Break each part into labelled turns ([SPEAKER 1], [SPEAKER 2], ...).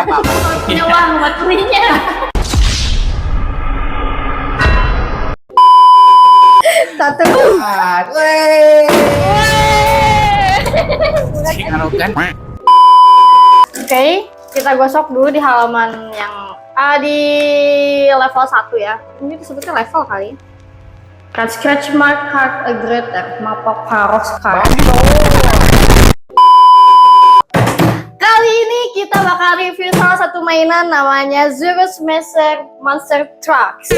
[SPEAKER 1] nggak apa-apa.
[SPEAKER 2] Punya uang buat belinya. Satu. Oke, kita gosok dulu di halaman yang di level 1 ya. Ini disebutnya level kali. Kan scratch mark card aggregator, mapa paros card. Kali ini kita bakal review salah satu mainan namanya Zurus Monster Trucks.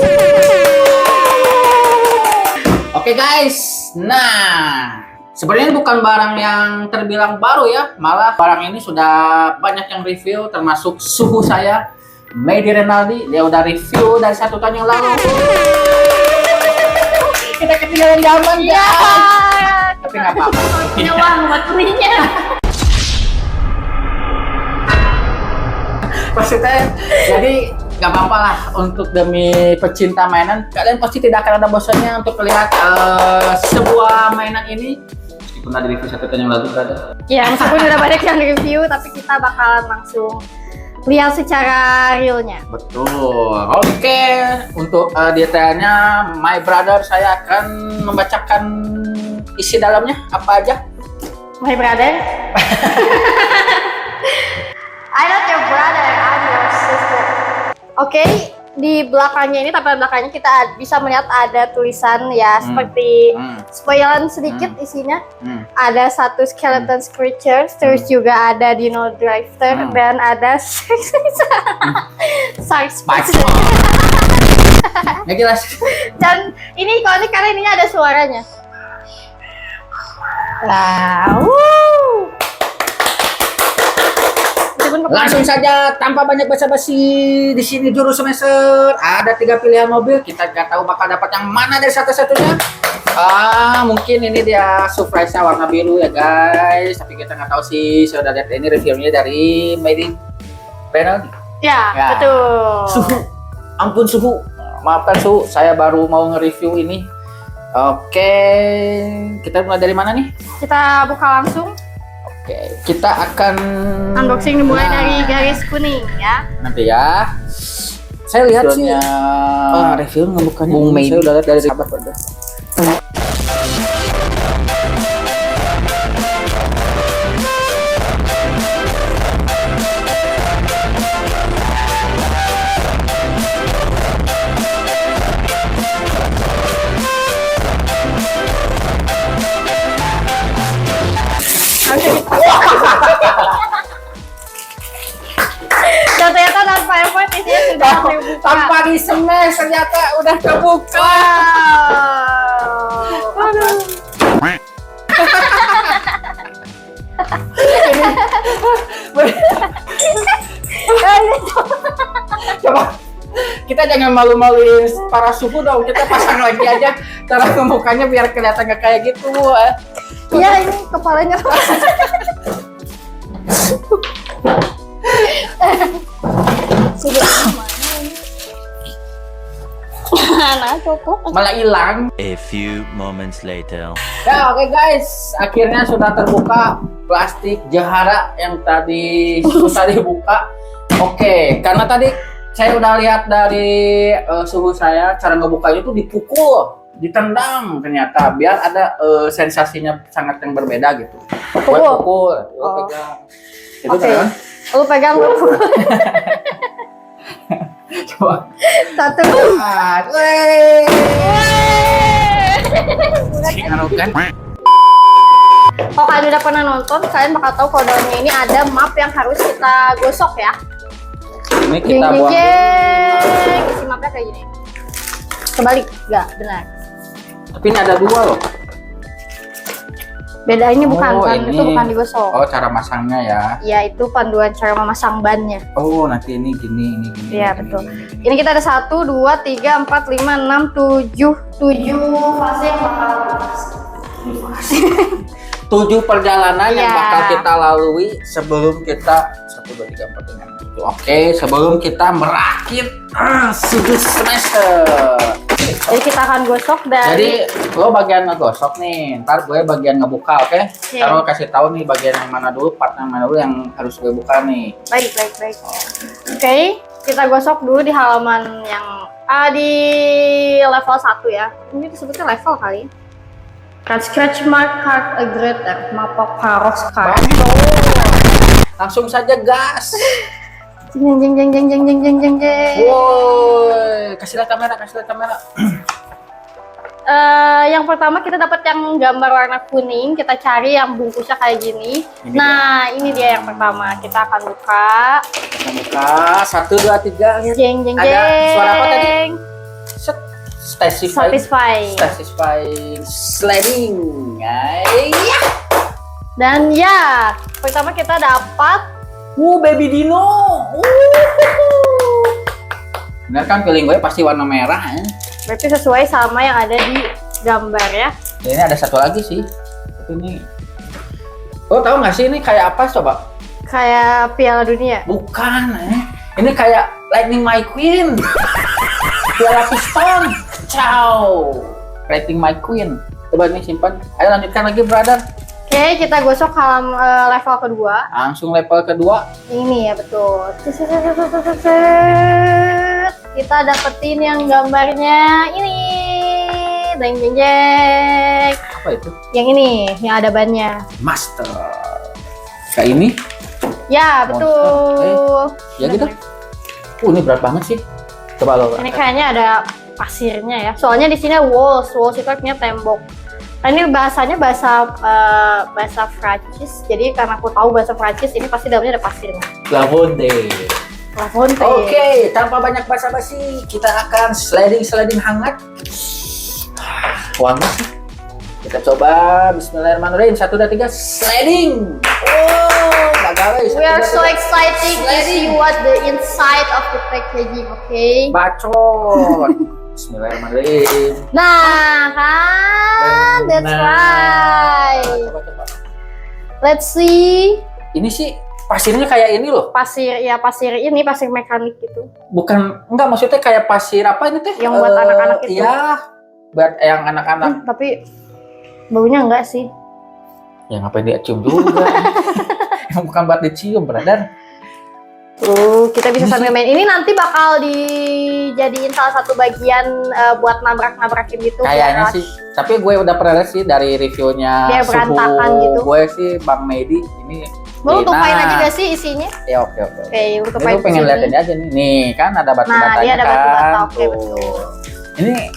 [SPEAKER 1] Oke guys, nah sebenarnya bukan barang yang terbilang baru ya, malah barang ini sudah banyak yang review, termasuk suhu saya, Medi Renaldi, dia udah review dari 1 tahun yang lalu. Kita ketinggalan zaman
[SPEAKER 2] Iya.
[SPEAKER 1] tapi nggak apa-apa.
[SPEAKER 2] Punya uang buat belinya.
[SPEAKER 1] Maksudnya, jadi nggak apa-apa lah untuk demi pecinta mainan. Kalian pasti tidak akan ada bosannya untuk melihat sebuah mainan ini. Meskipun ada review 1 tahun yang lalu ada.
[SPEAKER 2] Ya, meskipun udah banyak yang review, tapi kita bakalan langsung lihat secara realnya.
[SPEAKER 1] Betul. Oke, untuk detailnya, my brother saya akan membacakan isi dalamnya apa aja.
[SPEAKER 2] My brother. I'm not your brother, I'm your sister. Oke, di belakangnya ini, tampilan belakangnya kita bisa melihat ada tulisan ya, seperti spoilan sedikit isinya. Ada 1 skeleton creature, terus juga ada dino drifter, dan ada shark spider.
[SPEAKER 1] Nggak jelas.
[SPEAKER 2] Dan ini ikonik karena ini ada suaranya. Wow.
[SPEAKER 1] Langsung saja tanpa banyak basa-basi, di sini Jurus Semester ada 3 pilihan mobil. Kita nggak tahu bakal dapat yang mana dari satu-satunya. Mungkin ini dia surprise-nya warna biru ya guys. Tapi kita nggak tahu sih. Saya udah lihat ini reviewnya dari Medi Renaldi.
[SPEAKER 2] Ya,
[SPEAKER 1] Ya.
[SPEAKER 2] betul.
[SPEAKER 1] Suhu, ampun suhu, maafkan suhu. Saya baru mau nge-review ini. Oke, kita mulai dari mana nih?
[SPEAKER 2] Kita buka langsung.
[SPEAKER 1] Oke, kita akan
[SPEAKER 2] Unboxing dimulai dari garis kuning ya.
[SPEAKER 1] nanti ya. Saya lihat sih review ngebukanya Bung Mei. Saya udah lihat dari sahabat pada.
[SPEAKER 2] Dan ternyata tanpa effort isinya sudah terbuka.
[SPEAKER 1] Tanpa di-smash ternyata udah kebuka.
[SPEAKER 2] Wow. Aduh.
[SPEAKER 1] Coba kita jangan malu-maluin para suhu dong, kita pasang lagi aja cara pembukanya biar kelihatan nggak kayak gitu.
[SPEAKER 2] Iya, ini kepalanya. Sudah mana ini? Nah, cukup.
[SPEAKER 1] Malah hilang.
[SPEAKER 3] A few moments later.
[SPEAKER 1] Ya oke guys, akhirnya sudah terbuka plastik jahara yang tadi susah dibuka. Oke, karena tadi saya udah lihat dari suhu saya, cara ngebukanya itu dipukul, ditendang ternyata biar ada sensasinya sangat yang berbeda gitu. Buat pukul, lo pegang. Itu kan?
[SPEAKER 2] Lu pegang lu.
[SPEAKER 1] Coba.
[SPEAKER 2] 1. Kalau kalian udah pernah nonton, kalian bakal tahu kalau dalamnya ini ada map yang harus kita gosok ya.
[SPEAKER 1] Ini kita buang.
[SPEAKER 2] Isi mapnya kayak gini. Kebalik, nggak benar.
[SPEAKER 1] Tapi ini ada 2 loh.
[SPEAKER 2] Beda ini bukan,
[SPEAKER 1] ini.
[SPEAKER 2] itu bukan digosok.
[SPEAKER 1] Oh, cara masangnya ya.
[SPEAKER 2] Ya, itu panduan cara memasang bannya.
[SPEAKER 1] Oh, nanti ini gini, ini gini.
[SPEAKER 2] Iya,
[SPEAKER 1] gini,
[SPEAKER 2] betul.
[SPEAKER 1] gini.
[SPEAKER 2] Ini kita ada 1, 2, 3, 4, 5, 6, 7 fase yang bakal lunas.
[SPEAKER 1] 7 perjalanan yang
[SPEAKER 2] Iya.
[SPEAKER 1] bakal kita lalui sebelum kita 1, 2, 3, 4, 5, 6. Oke, sebelum kita merakit Zurus Semester.
[SPEAKER 2] Jadi kita akan gosok
[SPEAKER 1] Jadi
[SPEAKER 2] dari
[SPEAKER 1] lo bagian ngegosok nih, ntar gue bagian ngebuka, oke?
[SPEAKER 2] Oke.
[SPEAKER 1] Ntar lo kasih tahu nih bagian yang mana dulu, part yang mana dulu yang harus gue buka nih.
[SPEAKER 2] baik. Oke, kita gosok dulu di halaman yang di level 1 ya. Ini disebutnya level kali. Kan scratch mark card aggregator, mapa paros card.
[SPEAKER 1] Bantu. Langsung saja gas.
[SPEAKER 2] Jeng.
[SPEAKER 1] Woi, kasih lihat kamera.
[SPEAKER 2] Yang pertama kita dapat yang gambar warna kuning, kita cari yang bungkusnya kayak gini. Ini dia yang pertama. Kita akan buka.
[SPEAKER 1] Kita buka 1, 2, 3. Lihat.
[SPEAKER 2] Jeng.
[SPEAKER 1] Ada suara apa tadi? Set. Satisfying sliding. Ya.
[SPEAKER 2] Dan ya, pertama kita dapat
[SPEAKER 1] Baby Dino. Bener kan feeling gue pasti warna merah ya.
[SPEAKER 2] berarti sesuai sama yang ada di gambar ya.
[SPEAKER 1] Ya, ini ada satu lagi sih. Tapi ini lo tau gak sih ini kayak apa coba?
[SPEAKER 2] Kayak Piala Dunia.
[SPEAKER 1] Bukan, ini kayak Lightning McQueen. Piala piston. Ciao. Lightning McQueen. Coba nih simpan. Ayo lanjutkan lagi, brother.
[SPEAKER 2] Oke, kita gosok level kedua.
[SPEAKER 1] Langsung level kedua.
[SPEAKER 2] Ini ya betul. Kita dapetin yang gambarnya ini. Jeng.
[SPEAKER 1] Apa itu?
[SPEAKER 2] Yang ini, yang ada bannya.
[SPEAKER 1] Master. Kayak ini?
[SPEAKER 2] Ya, betul.
[SPEAKER 1] Ya gitu. Ini berat banget sih. Coba lo.
[SPEAKER 2] Ini kayaknya ada pasirnya ya. Soalnya di sini walls itu artinya tembok. Nah, ini bahasanya bahasa Prancis. Jadi karena aku tahu bahasa Prancis, ini pasti dalamnya ada pasirnya.
[SPEAKER 1] Lavonde.
[SPEAKER 2] Lavonde.
[SPEAKER 1] Oke, tanpa banyak basa-basi, kita akan sliding hangat. Wangi sih. Kita coba. Bismillahirrahmanirrahim. 1, 2, 3, sliding. Oh, gagal.
[SPEAKER 2] We are so excited to see what the inside of the packaging. Okay.
[SPEAKER 1] Bacot. Bismillahirrahmanirrahim.
[SPEAKER 2] Nah, kan, that's right.
[SPEAKER 1] Coba.
[SPEAKER 2] Let's see.
[SPEAKER 1] Ini sih pasirnya kayak ini loh.
[SPEAKER 2] Pasir ini pasir mekanik gitu.
[SPEAKER 1] Bukan, enggak maksudnya kayak pasir apa ini teh?
[SPEAKER 2] Yang buat anak-anak itu.
[SPEAKER 1] Iya, buat yang anak-anak.
[SPEAKER 2] Tapi baunya enggak sih.
[SPEAKER 1] Ya ngapain dia cium juga? Yang bukan buat dicium, brother.
[SPEAKER 2] Kita bisa sambil main. Ini nanti bakal dijadiin salah satu bagian buat nabrak-nabrakin gitu.
[SPEAKER 1] Kayaknya sih. Tapi gue udah pernah lihat sih dari reviewnya
[SPEAKER 2] biar berantakan gitu.
[SPEAKER 1] Gue sih Bang Medi ini.
[SPEAKER 2] Mau tumpahin aja gak sih isinya?
[SPEAKER 1] Ya oke.
[SPEAKER 2] Oke, untuk
[SPEAKER 1] Ini gue pengen liatin aja nih. Nih kan ada batu-batanya
[SPEAKER 2] Nah, dia ada
[SPEAKER 1] kan.
[SPEAKER 2] batu-bata. Oke,
[SPEAKER 1] Tuh.
[SPEAKER 2] betul.
[SPEAKER 1] Ini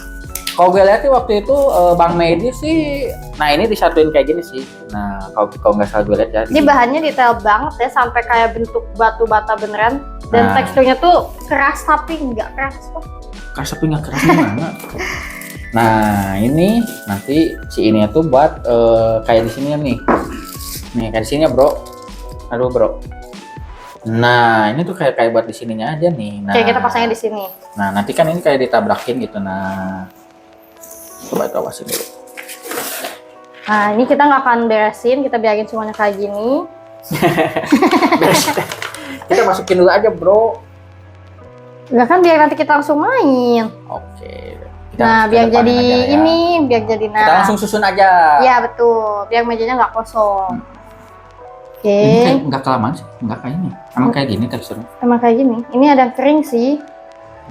[SPEAKER 1] kalau gue lihat sih waktu itu Bang Medi sih, nah ini disatuin kayak gini sih. Nah kalau nggak salah gue lihat ya.
[SPEAKER 2] Ini bahannya detail banget ya, sampai kayak bentuk batu bata beneran. Dan
[SPEAKER 1] Nah.
[SPEAKER 2] teksturnya tuh keras tapi nggak keras kok.
[SPEAKER 1] Keras tapi nggak keras gimana? Nah ini nanti si ini tuh buat kayak di sini nih. Nih kayak di sini ya bro. Aduh bro. Nah ini tuh kayak buat di sininya aja nih. Nah,
[SPEAKER 2] Oke, kita pasangnya di sini.
[SPEAKER 1] Nah nanti kan ini kayak ditabrakin gitu. Nah coba itu awasin dulu.
[SPEAKER 2] Nah, ini kita nggak akan beresin, kita biarin semuanya kayak gini.
[SPEAKER 1] Kita masukin dulu aja bro.
[SPEAKER 2] Nggak kan biar nanti kita langsung main.
[SPEAKER 1] Oke.
[SPEAKER 2] Nah, biar jadi ini, biar jadi
[SPEAKER 1] Kita langsung susun aja.
[SPEAKER 2] Iya betul, biar mejanya nggak kosong. Oke.
[SPEAKER 1] Ini kayak nggak kelamaan sih, nggak kayak ini. Emang kayak gini teksturnya.
[SPEAKER 2] Emang kayak gini. Ini ada yang kering sih.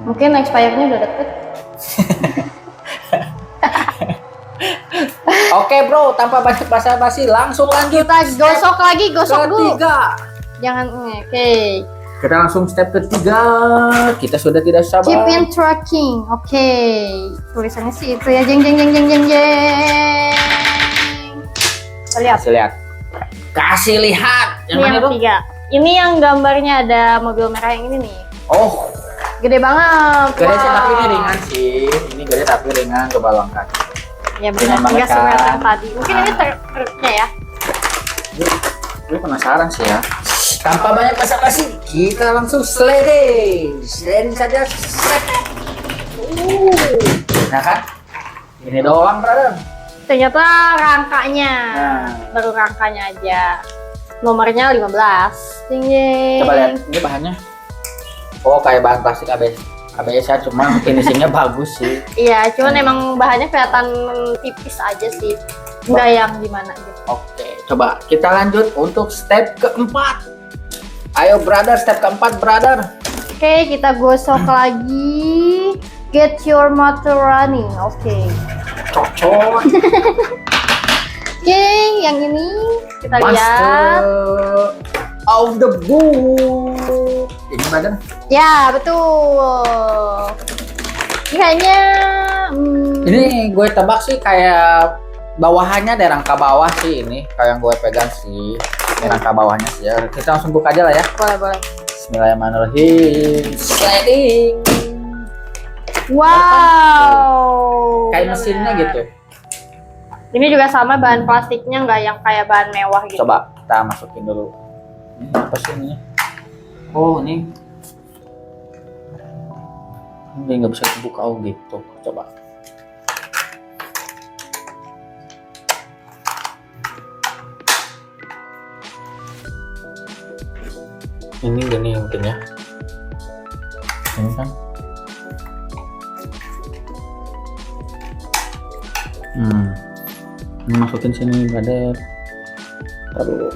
[SPEAKER 2] Mungkin expirednya udah deket.
[SPEAKER 1] Oke bro, tanpa banyak basa-basi langsung lanjut.
[SPEAKER 2] Kita gosok lagi, gosok dulu.
[SPEAKER 1] Ketiga.
[SPEAKER 2] Jangan, oke.
[SPEAKER 1] Kita langsung step ketiga. Kita sudah tidak sabar.
[SPEAKER 2] Keep in tracking, oke. Tulisannya sih itu ya, jeng. Kita lihat.
[SPEAKER 1] Kasih lihat. Yang
[SPEAKER 2] Ini
[SPEAKER 1] mana
[SPEAKER 2] yang
[SPEAKER 1] tuh?
[SPEAKER 2] ketiga. Ini yang gambarnya ada mobil merah yang ini nih.
[SPEAKER 1] Oh,
[SPEAKER 2] Gede banget.
[SPEAKER 1] gede sih
[SPEAKER 2] wow.
[SPEAKER 1] tapi ini ringan sih. Ini gede tapi ringan, coba lo angkat.
[SPEAKER 2] Ya
[SPEAKER 1] Ringan
[SPEAKER 2] benar,
[SPEAKER 1] banget
[SPEAKER 2] nggak seberat
[SPEAKER 1] kan?
[SPEAKER 2] yang tadi. Mungkin ini truknya ya.
[SPEAKER 1] Gue penasaran sih ya. Tanpa banyak basa-basi, kita langsung sliding saja. Set. Nah kan, ini doang brother.
[SPEAKER 2] Ternyata rangkanya.
[SPEAKER 1] Nah.
[SPEAKER 2] Baru rangkanya aja. Nomornya 15. Jeng.
[SPEAKER 1] Coba lihat, ini bahannya. Oh kayak bahan plastik biasa cuma finishingnya bagus sih.
[SPEAKER 2] Iya, cuman emang bahannya kelihatan tipis aja sih. Enggak yang gimana gitu.
[SPEAKER 1] Oke, coba kita lanjut untuk step keempat. Ayo brother, step keempat brother.
[SPEAKER 2] Oke, kita gosok lagi. Get your motor running. Oke.
[SPEAKER 1] Cocok.
[SPEAKER 2] Oke, yang ini kita lihat.
[SPEAKER 1] Master of the book. Ini brother.
[SPEAKER 2] Ya, betul. Ini kayaknya
[SPEAKER 1] Ini gue tebak sih kayak bawahannya dari rangka bawah sih ini. Kayak yang gue pegang sih. Ini rangka bawahnya sih ya. Kita langsung buka aja lah ya.
[SPEAKER 2] boleh.
[SPEAKER 1] Bismillahirrahmanirrahim. Sliding.
[SPEAKER 2] Wow.
[SPEAKER 1] Kayak mesinnya gitu.
[SPEAKER 2] Ini juga sama bahan plastiknya, nggak yang kayak bahan mewah gitu.
[SPEAKER 1] Coba kita masukin dulu. Ini apa sih ini? Oh ini. Ini nggak bisa dibuka oh gitu. Coba. Ini gini mungkin ya. Ini kan. Ini masukin sini brother. Taruh.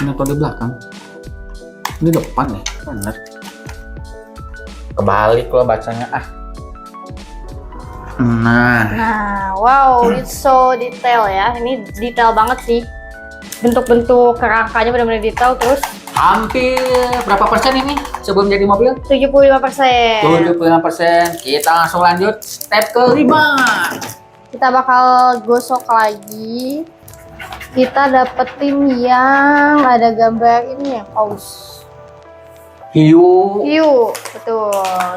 [SPEAKER 1] Ini atau di belakang? Ini depan nih, bener. Kebalik lo bacanya ah. Nah,
[SPEAKER 2] Wow, it's so detail ya. Ini detail banget sih. Bentuk-bentuk kerangkanya benar-benar detail. Terus
[SPEAKER 1] hampir berapa persen ini sebelum jadi mobil?
[SPEAKER 2] 75%.
[SPEAKER 1] 75%. Kita langsung lanjut step kelima.
[SPEAKER 2] Kita bakal gosok lagi. Kita dapetin yang ada gambar ini ya, paus.
[SPEAKER 1] Hiu.
[SPEAKER 2] Betul.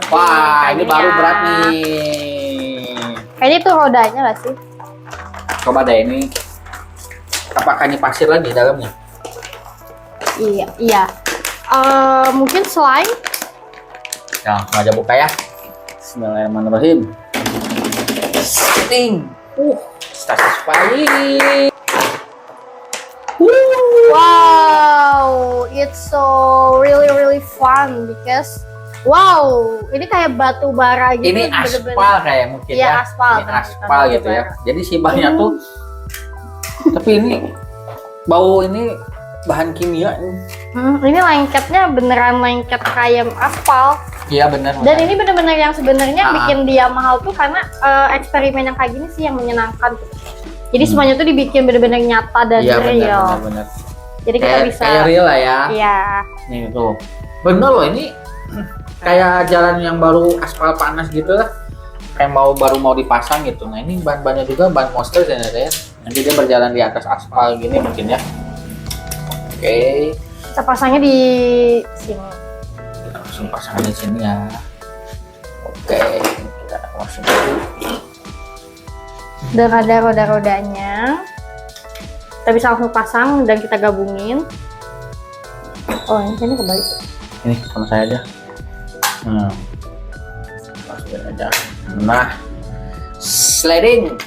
[SPEAKER 1] Wah, ini baru
[SPEAKER 2] ya.
[SPEAKER 1] berat nih.
[SPEAKER 2] Kayaknya itu rodanya nggak sih?
[SPEAKER 1] Coba deh ini. Apakah ini pasir lagi dalamnya?
[SPEAKER 2] Iya. Mungkin slime.
[SPEAKER 1] Ya, langsung aja buka ya. Bismillahirrahmanirrahim. Sting. Satisfying.
[SPEAKER 2] Wow, it's so really fun because wow, ini kayak batu bara gitu.
[SPEAKER 1] Ini aspal kayak mungkin
[SPEAKER 2] Iya,
[SPEAKER 1] ya.
[SPEAKER 2] aspal,
[SPEAKER 1] Ini
[SPEAKER 2] benar,
[SPEAKER 1] aspal
[SPEAKER 2] bukan
[SPEAKER 1] gitu
[SPEAKER 2] batu
[SPEAKER 1] ya.
[SPEAKER 2] bara.
[SPEAKER 1] Jadi si bahannya tuh tapi ini bau ini bahan kimia.
[SPEAKER 2] Ini lengketnya beneran lengket kayak aspal.
[SPEAKER 1] Iya benar.
[SPEAKER 2] Dan ini bener-bener yang sebenarnya
[SPEAKER 1] Ah.
[SPEAKER 2] bikin dia mahal tuh karena eksperimen yang kayak gini sih yang menyenangkan. Jadi semuanya tuh dibikin bener-bener nyata dan
[SPEAKER 1] Iya
[SPEAKER 2] real.
[SPEAKER 1] benar.
[SPEAKER 2] Jadi kita bisa
[SPEAKER 1] Kayak real lah ya.
[SPEAKER 2] Iya.
[SPEAKER 1] Nih tuh. Bener loh ini kayak jalan yang baru aspal panas gitu lah. Kayak baru mau dipasang gitu. Nah ini bahan-bahannya juga bahan monster ternyata ya. Nanti dia berjalan di atas aspal gini mungkin ya. Oke.
[SPEAKER 2] Kita pasangnya di sini.
[SPEAKER 1] Kita langsung pasang di sini ya. Oke. Kita langsung dulu.
[SPEAKER 2] Dan ada roda-rodanya. Kita bisa langsung pasang dan kita gabungin. Oh, ini kembali.
[SPEAKER 1] Ini sama saya aja. Masukin aja. Nah. Sliding.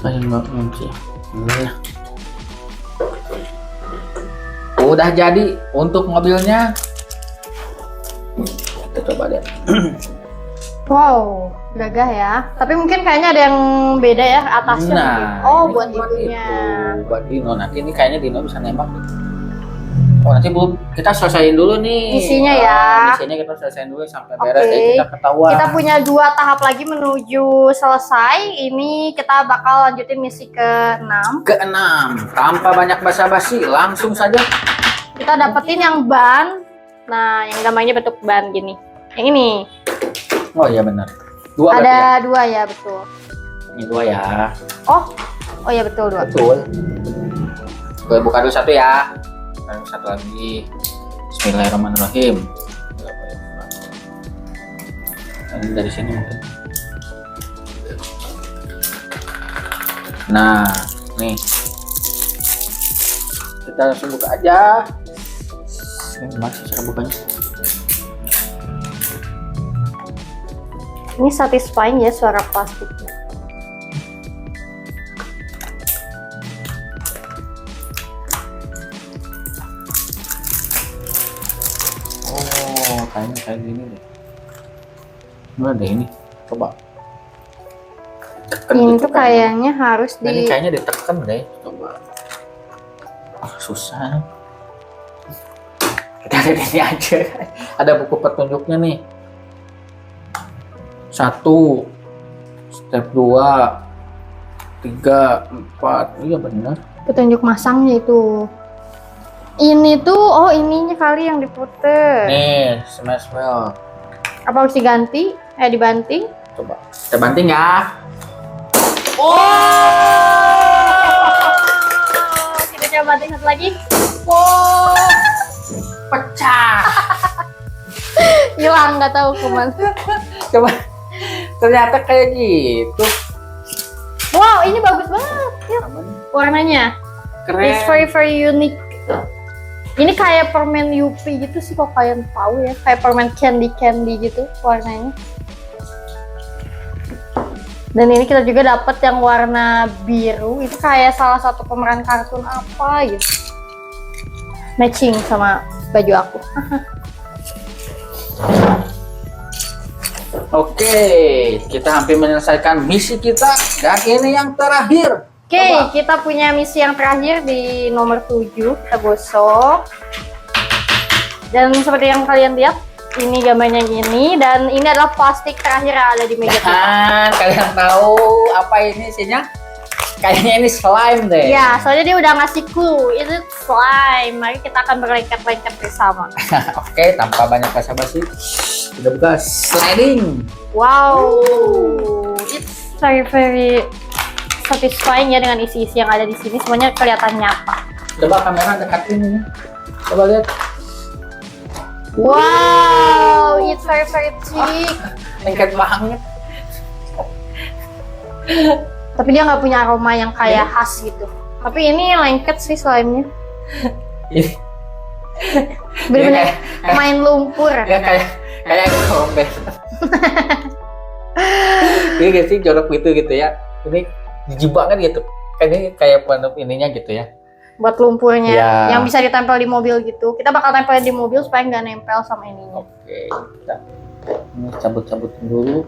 [SPEAKER 1] Kayak nggak kunci. Udah jadi untuk mobilnya. Kita coba deh.
[SPEAKER 2] Wow, gagah ya. Tapi mungkin kayaknya ada yang beda ya atasnya.
[SPEAKER 1] Nah,
[SPEAKER 2] mungkin. Oh,
[SPEAKER 1] ini
[SPEAKER 2] buat
[SPEAKER 1] kan
[SPEAKER 2] ibunya.
[SPEAKER 1] itu. Buat Dino. Nanti ini kayaknya Dino bisa nembak. Oh, nanti belum kita selesaiin dulu nih.
[SPEAKER 2] Misinya ya.
[SPEAKER 1] Misinya kita selesaiin dulu sampai
[SPEAKER 2] Oke.
[SPEAKER 1] beres. Jadi kita ketahuan.
[SPEAKER 2] Kita punya 2 tahap lagi menuju selesai. Ini kita bakal lanjutin misi ke-6.
[SPEAKER 1] Ke-6. Tanpa banyak basa-basi, langsung saja.
[SPEAKER 2] Kita dapetin yang ban. Nah, yang gambarnya bentuk ban gini. Yang ini.
[SPEAKER 1] Oh iya benar. 2 berarti ya?
[SPEAKER 2] Ada 2 ya, betul.
[SPEAKER 1] Ini 2 ya.
[SPEAKER 2] Oh ya betul 2.
[SPEAKER 1] Betul. Gue buka dulu satu ya. Dan satu lagi. Bismillahirrahmanirrahim. Ini dari sini mungkin. Nah, nih. Kita langsung buka aja. Ini gimana sih cara bukanya?
[SPEAKER 2] Ini satisfying ya suara plastiknya.
[SPEAKER 1] Oh, kayaknya kayak gini deh. Mana deh ini? Coba. Tekan
[SPEAKER 2] Ini
[SPEAKER 1] gitu
[SPEAKER 2] tuh kayaknya harus
[SPEAKER 1] Nah, ini
[SPEAKER 2] di
[SPEAKER 1] kayaknya ditekan deh. Coba. Ah, susah. Kita lihat ini aja. Ada buku petunjuknya nih. 1, step 2, 3, 4. Iya benar.
[SPEAKER 2] petunjuk masangnya itu. Ini tuh, oh ininya kali yang diputer.
[SPEAKER 1] Nih, smash well.
[SPEAKER 2] Apa harus diganti? Dibanting?
[SPEAKER 1] Coba. Kita banting ya.
[SPEAKER 2] Kita coba banting satu lagi.
[SPEAKER 1] Wow. Pecah.
[SPEAKER 2] Hilang, nggak tahu kemana.
[SPEAKER 1] Coba. Ternyata kayak gitu.
[SPEAKER 2] Wow, ini bagus banget. Ya, warnanya.
[SPEAKER 1] Keren.
[SPEAKER 2] It's very very unique. Ini kayak permen Yupi gitu sih, kok kalian tahu ya, kayak permen candy gitu warnanya. Dan ini kita juga dapat yang warna biru, itu kayak salah satu pemeran kartun apa gitu. Matching sama baju aku.
[SPEAKER 1] Oke, kita hampir menyelesaikan misi kita dan ini yang terakhir.
[SPEAKER 2] Oke,
[SPEAKER 1] Coba.
[SPEAKER 2] kita punya misi yang terakhir di nomor 7, kita gosok. Dan seperti yang kalian lihat, ini gambarnya gini, dan ini adalah plastik terakhir yang ada di meja kita.
[SPEAKER 1] Dan kalian tahu apa ini isinya? Kayaknya ini slime deh.
[SPEAKER 2] Ya, soalnya dia udah ngasih clue, itu slime. Mari kita akan berlengket-lengket bersama.
[SPEAKER 1] Oke, tanpa banyak basa-basi, kita buka sliding.
[SPEAKER 2] Wow, it's very very satisfying ya dengan isi-isi yang ada di sini. Semuanya kelihatan nyata.
[SPEAKER 1] Coba kamera dekatin ini. Coba lihat.
[SPEAKER 2] Wow, it's very very thick.
[SPEAKER 1] Lengket banget.
[SPEAKER 2] Tapi dia nggak punya aroma yang kayak khas gitu. Tapi ini lengket sih slime-nya.
[SPEAKER 1] Ini
[SPEAKER 2] Bener-bener main lumpur.
[SPEAKER 1] ya kayak gombel. Ini gak sih jorok gitu ya. Ini jijik banget gitu. Kayaknya kayak penutup ininya gitu ya.
[SPEAKER 2] Buat lumpurnya
[SPEAKER 1] Ya.
[SPEAKER 2] yang bisa ditempel di mobil gitu. Kita bakal tempelin di mobil supaya nggak nempel sama ininya.
[SPEAKER 1] Oke, kita ini cabut-cabutin dulu.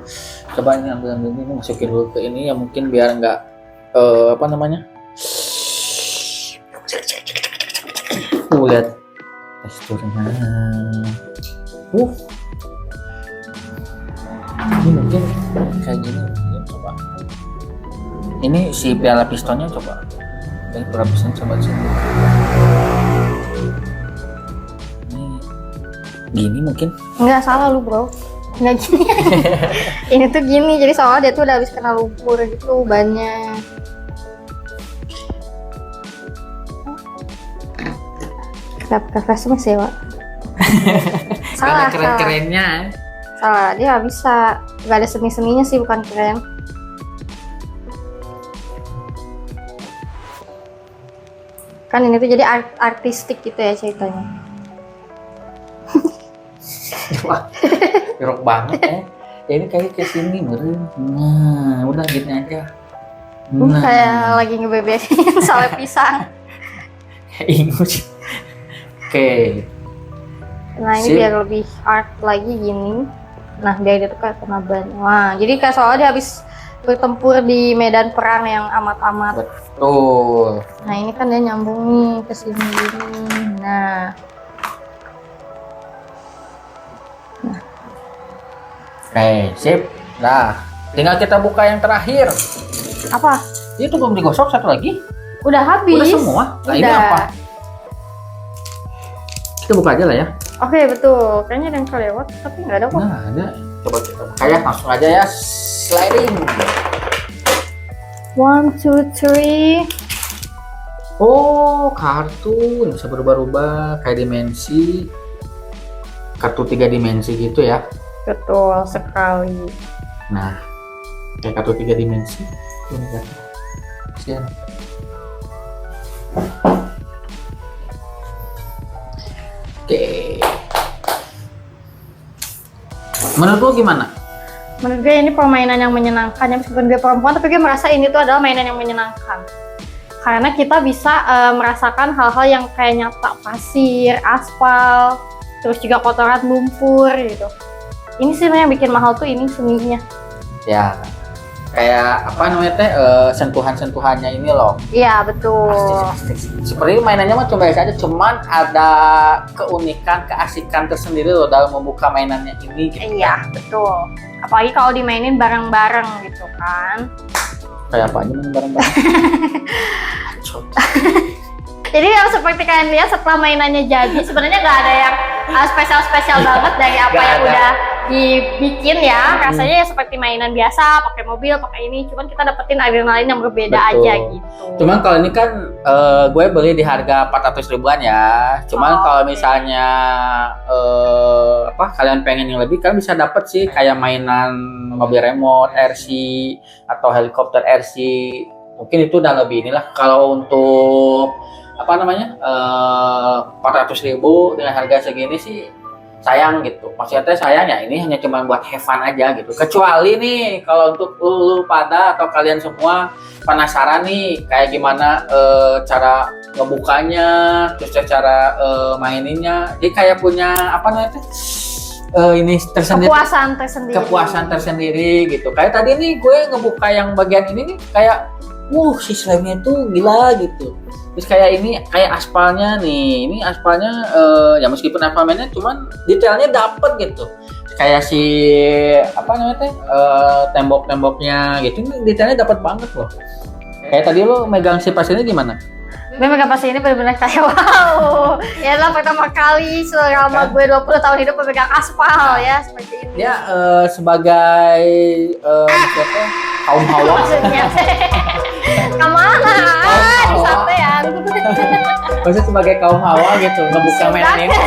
[SPEAKER 1] Coba ini ambil ini masukin dulu ke ini ya, mungkin biar nggak apa namanya? Lihat teksturnya. Ini mungkin kayak gini. Ya, coba. Ini si piala pistonnya coba. Ini piala piston coba sini. Gini mungkin.
[SPEAKER 2] Nggak salah lu bro. Nggak gini. Ini tuh gini, jadi soalnya dia tuh udah habis kena lumpur gitu banyak. Kakak semua sewa. Salah,
[SPEAKER 1] Keren-kerennya.
[SPEAKER 2] salah. Dia nggak bisa. Nggak ada seni-seninya sih, bukan keren. Kan ini tuh jadi artistik gitu ya ceritanya.
[SPEAKER 1] Wah, jorok banget ya. Ya ini kayak ke sini meren. Nah, udah gini aja. Nah,
[SPEAKER 2] Kayak lagi ngebebekin sale pisang.
[SPEAKER 1] ingus. Oke.
[SPEAKER 2] Nah ini
[SPEAKER 1] Sip.
[SPEAKER 2] biar lebih art lagi gini. Nah biar dia tuh kayak kena ban. Wah jadi kayak soalnya dia habis bertempur di medan perang yang amat-amat.
[SPEAKER 1] Betul.
[SPEAKER 2] Nah ini kan dia nyambung nih ke sini gini. Nah.
[SPEAKER 1] Oke, sip. Nah, tinggal kita buka yang terakhir.
[SPEAKER 2] Apa?
[SPEAKER 1] Itu belum digosok satu lagi.
[SPEAKER 2] Udah habis.
[SPEAKER 1] Udah semua. Nah, ini
[SPEAKER 2] Udah.
[SPEAKER 1] apa? Kita buka aja lah ya.
[SPEAKER 2] Oke betul. Kayaknya ada yang kelewat tapi nggak ada kok.
[SPEAKER 1] Nah, ada. Coba kita buka ya, langsung aja ya. Sliding.
[SPEAKER 2] 1, 2, 3.
[SPEAKER 1] Oh, kartu bisa berubah-ubah kayak dimensi. Kartu 3 dimensi gitu ya.
[SPEAKER 2] Betul sekali.
[SPEAKER 1] Nah, kayak kartu 3 dimensi. Ini kan. Kasihan. Oke. Menurut lo gimana?
[SPEAKER 2] Menurut gue ini permainan yang menyenangkan ya, meskipun gue perempuan tapi gue merasa ini tuh adalah mainan yang menyenangkan karena kita bisa merasakan hal-hal yang kayak nyata, pasir, aspal, terus juga kotoran lumpur gitu. Ini sih yang bikin mahal tuh ini seninya.
[SPEAKER 1] Ya, kayak apa namanya teh sentuhan-sentuhannya ini loh.
[SPEAKER 2] Iya betul.
[SPEAKER 1] Pasti. Seperti mainannya mah coba aja, cuman ada keunikan, keasikan tersendiri loh dalam membuka mainannya ini. Gitu.
[SPEAKER 2] Iya betul. Apalagi kalau dimainin bareng-bareng gitu kan.
[SPEAKER 1] Kayak apa aja main bareng-bareng.
[SPEAKER 2] Jadi yang seperti kalian lihat setelah mainannya jadi sebenarnya nggak ada yang spesial-spesial banget dari apa
[SPEAKER 1] Nggak
[SPEAKER 2] yang
[SPEAKER 1] ada.
[SPEAKER 2] udah dibikin ya. Rasanya ya seperti mainan biasa, pakai mobil, pakai ini. Cuman kita dapetin adrenalin yang berbeda
[SPEAKER 1] Betul.
[SPEAKER 2] aja gitu.
[SPEAKER 1] Cuman kalau ini kan gue beli di harga 400 ribuan ya. Cuman
[SPEAKER 2] Oh,
[SPEAKER 1] kalau
[SPEAKER 2] oke.
[SPEAKER 1] misalnya kalian pengen yang lebih, kalian bisa dapet sih kayak mainan mobil remote RC atau helikopter RC. Mungkin itu udah lebih inilah. Kalau untuk 400 ribu dengan harga segini sih sayang gitu. Maksudnya sayang ya, ini hanya cuma buat have fun aja gitu. Kecuali nih kalau untuk lu pada atau kalian semua penasaran nih kayak gimana cara ngebukanya, terus cara maininnya. Jadi kayak punya ini tersendiri, kepuasan tersendiri gitu. Kayak tadi nih gue ngebuka yang bagian ini nih kayak si slime-nya tuh gila gitu. Terus kayak ini kayak aspalnya nih, ini aspalnya ya meskipun aspalnya cuman detailnya dapet gitu. Kayak si tembok-temboknya gitu, ini detailnya dapet banget loh. Kayak tadi lo megang si pas ini gimana?
[SPEAKER 2] Gue megang pas ini bener-bener kayak wow. Ya adalah pertama kali selama gue 20 tahun hidup memegang aspal ya seperti ini.
[SPEAKER 1] Ya sebagai kaum hawa.
[SPEAKER 2] Maksudnya kemana? Disatean.
[SPEAKER 1] Maksudnya sebagai kaum hawa gitu, ngebuka mainan ini.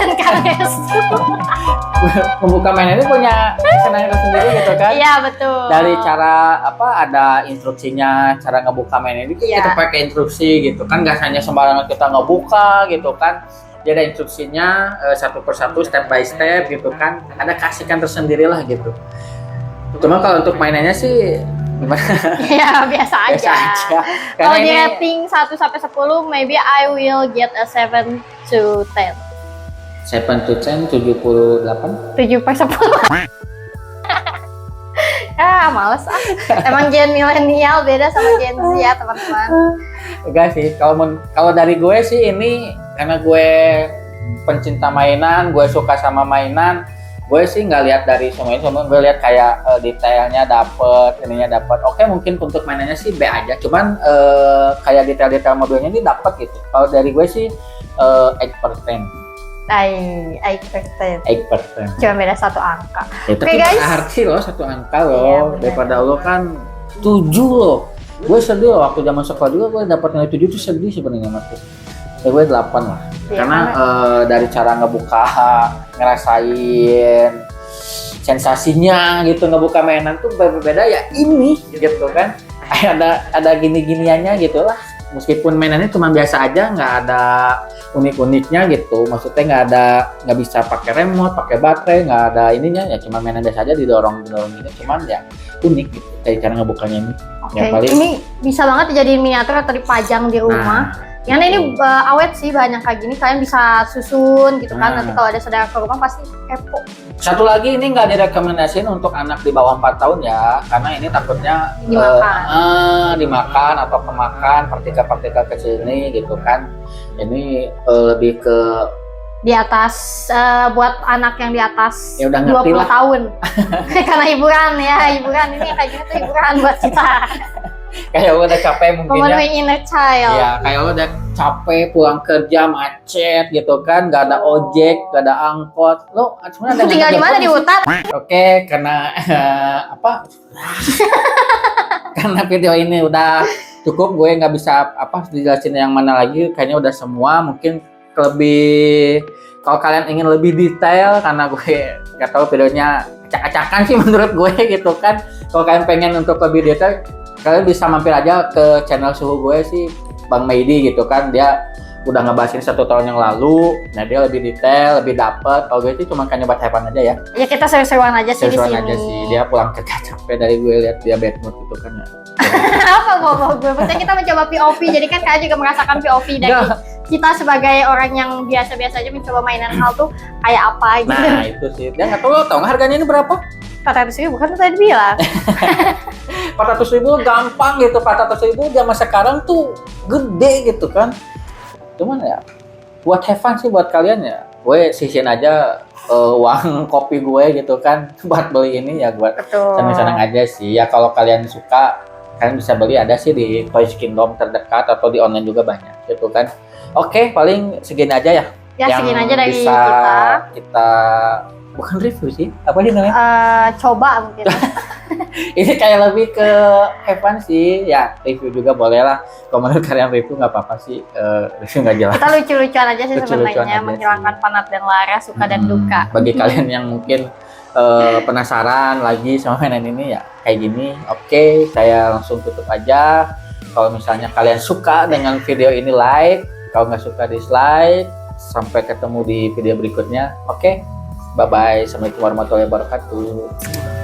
[SPEAKER 1] Membuka mainan ini punya kesenangan tersendiri gitu kan?
[SPEAKER 2] Iya betul.
[SPEAKER 1] Dari cara ada instruksinya, cara ngebuka mainan ini
[SPEAKER 2] Iya.
[SPEAKER 1] kita pakai instruksi gitu kan, nggak hanya sembarangan kita ngebuka gitu kan. Jadi ada instruksinya satu persatu, step by step gitu kan. Ada keasikan tersendiri lah gitu. Cuma kalau untuk mainannya sih gimana?
[SPEAKER 2] Ya biasa aja.
[SPEAKER 1] Biasa aja.
[SPEAKER 2] Kalau
[SPEAKER 1] Karena
[SPEAKER 2] di
[SPEAKER 1] ini
[SPEAKER 2] rating 1 sampai 10, maybe I will get a 7 to 10.
[SPEAKER 1] 7 to 10, 78.
[SPEAKER 2] 7/10. Males ah. Emang gen milenial beda sama Gen Z ya teman-teman.
[SPEAKER 1] Enggak sih, kalau dari gue sih ini karena gue pencinta mainan, gue suka sama mainan, gue sih nggak lihat dari semua ini, cuma gue lihat kayak detailnya dapet, ininya dapet. Oke, mungkin untuk mainannya sih B aja, cuman kayak detail-detail mobilnya ini dapet gitu. Kalau dari gue sih 8%.
[SPEAKER 2] I expected.
[SPEAKER 1] 8%.
[SPEAKER 2] Cuma beda 1 angka.
[SPEAKER 1] Ya, tapi
[SPEAKER 2] Oke, guys.
[SPEAKER 1] berarti loh 1 angka
[SPEAKER 2] Iya,
[SPEAKER 1] loh,
[SPEAKER 2] benar.
[SPEAKER 1] daripada lo kan 7 loh. Gue sedih loh, waktu zaman sekolah juga gue dapat nilai 7 tuh sedih sebenarnya mas. Ya gue 8 lah.
[SPEAKER 2] Iya,
[SPEAKER 1] Karena dari cara ngebuka, ngerasain sensasinya gitu, ngebuka mainan tuh berbeda ya ini gitu kan. Ada gini-giniannya gitu lah. Meskipun mainannya cuma biasa aja, nggak ada unik-uniknya gitu. Maksudnya nggak bisa pakai remote, pakai baterai, nggak ada ininya. Ya cuma mainan biasa aja didorong ini. Cuman ya unik gitu kayak cara ngebukanya ini.
[SPEAKER 2] Oke,
[SPEAKER 1] Yang paling
[SPEAKER 2] ini bisa banget dijadiin miniatur atau dipajang di rumah. Karena ini awet sih, banyak kayak gini, kalian bisa susun gitu kan.
[SPEAKER 1] Nah.
[SPEAKER 2] Nanti kalau ada saudara ke rumah pasti kepo.
[SPEAKER 1] satu lagi ini nggak direkomendasiin untuk anak di bawah 4 tahun ya, karena ini takutnya
[SPEAKER 2] Dimakan.
[SPEAKER 1] dimakan atau kemakan partikel-partikel kecil ini gitu kan. Ini lebih ke
[SPEAKER 2] Di atas buat anak yang di atas
[SPEAKER 1] Ya udah ngerti
[SPEAKER 2] 20
[SPEAKER 1] lah.
[SPEAKER 2] tahun. Karena hiburan ini kayak gini tuh hiburan buat kita.
[SPEAKER 1] kayak lo udah capek mungkin ya.
[SPEAKER 2] Memenuhi inner child.
[SPEAKER 1] Ya kayak lo udah capek pulang kerja macet gitu kan, nggak ada ojek, nggak ada angkot, lo sebenarnya ada
[SPEAKER 2] Tinggal di mana, di hutan?
[SPEAKER 1] Oke, karena karena video ini udah cukup, gue nggak bisa dijelasin yang mana lagi, kayaknya udah semua. Mungkin lebih kalau kalian ingin lebih detail, karena gue nggak tahu videonya acak-acakan sih menurut gue gitu kan. Kalau kalian pengen untuk lebih detail, kalian bisa mampir aja ke channel suhu gue sih, Bang Meidi gitu kan. Dia udah ngebahas ini 1 tahun yang lalu. Nah dia lebih detail, lebih dapet. Kalau gue itu cuma kan nyoba have fun aja ya.
[SPEAKER 2] Ya kita seru-seruan aja sih di
[SPEAKER 1] Sesuai
[SPEAKER 2] sini.
[SPEAKER 1] aja sih. Dia pulang kerja capek dari gue lihat dia bad mood gitu kan ya.
[SPEAKER 2] Apa ngomong gue? Maksudnya kita mencoba POV, jadi kan kalian juga merasakan POV dari
[SPEAKER 1] Nggak.
[SPEAKER 2] kita sebagai orang yang biasa-biasa aja mencoba mainan hal tuh kayak apa gitu.
[SPEAKER 1] Nah itu sih. Dia nggak tahu, lo tau nggak harganya ini berapa?
[SPEAKER 2] 400.000 bukan tadi bilang.
[SPEAKER 1] 400.000 gampang gitu. 400.000 zaman sekarang tuh gede gitu kan. Cuman ya buat have fun sih buat kalian ya. Gue sisihin aja uang kopi gue gitu kan buat beli ini ya buat
[SPEAKER 2] Betul.
[SPEAKER 1] senang-senang aja sih. Ya kalau kalian suka kalian bisa beli, ada sih di Toys Kingdom terdekat atau di online juga banyak gitu kan. Oke, paling segini aja ya.
[SPEAKER 2] Ya segini aja dari
[SPEAKER 1] bisa
[SPEAKER 2] kita.
[SPEAKER 1] Bukan review sih, apa sih namanya?
[SPEAKER 2] Coba mungkin.
[SPEAKER 1] Ini kayak lebih ke have fun sih. Ya review juga boleh lah. Kalau menurut kalian review nggak apa-apa sih. Review nggak jelas.
[SPEAKER 2] Kita lucu-lucuan aja sih
[SPEAKER 1] Lucu-lucuan
[SPEAKER 2] sebenarnya,
[SPEAKER 1] aja
[SPEAKER 2] menghilangkan
[SPEAKER 1] sih.
[SPEAKER 2] penat dan lara, suka dan duka.
[SPEAKER 1] Bagi kalian yang mungkin penasaran lagi sama mainan ini ya kayak gini, oke, saya langsung tutup aja. Kalau misalnya kalian suka dengan video ini, like. Kalau nggak suka, dislike. Sampai ketemu di video berikutnya. Oke, bye bye. Assalamualaikum warahmatullahi wabarakatuh.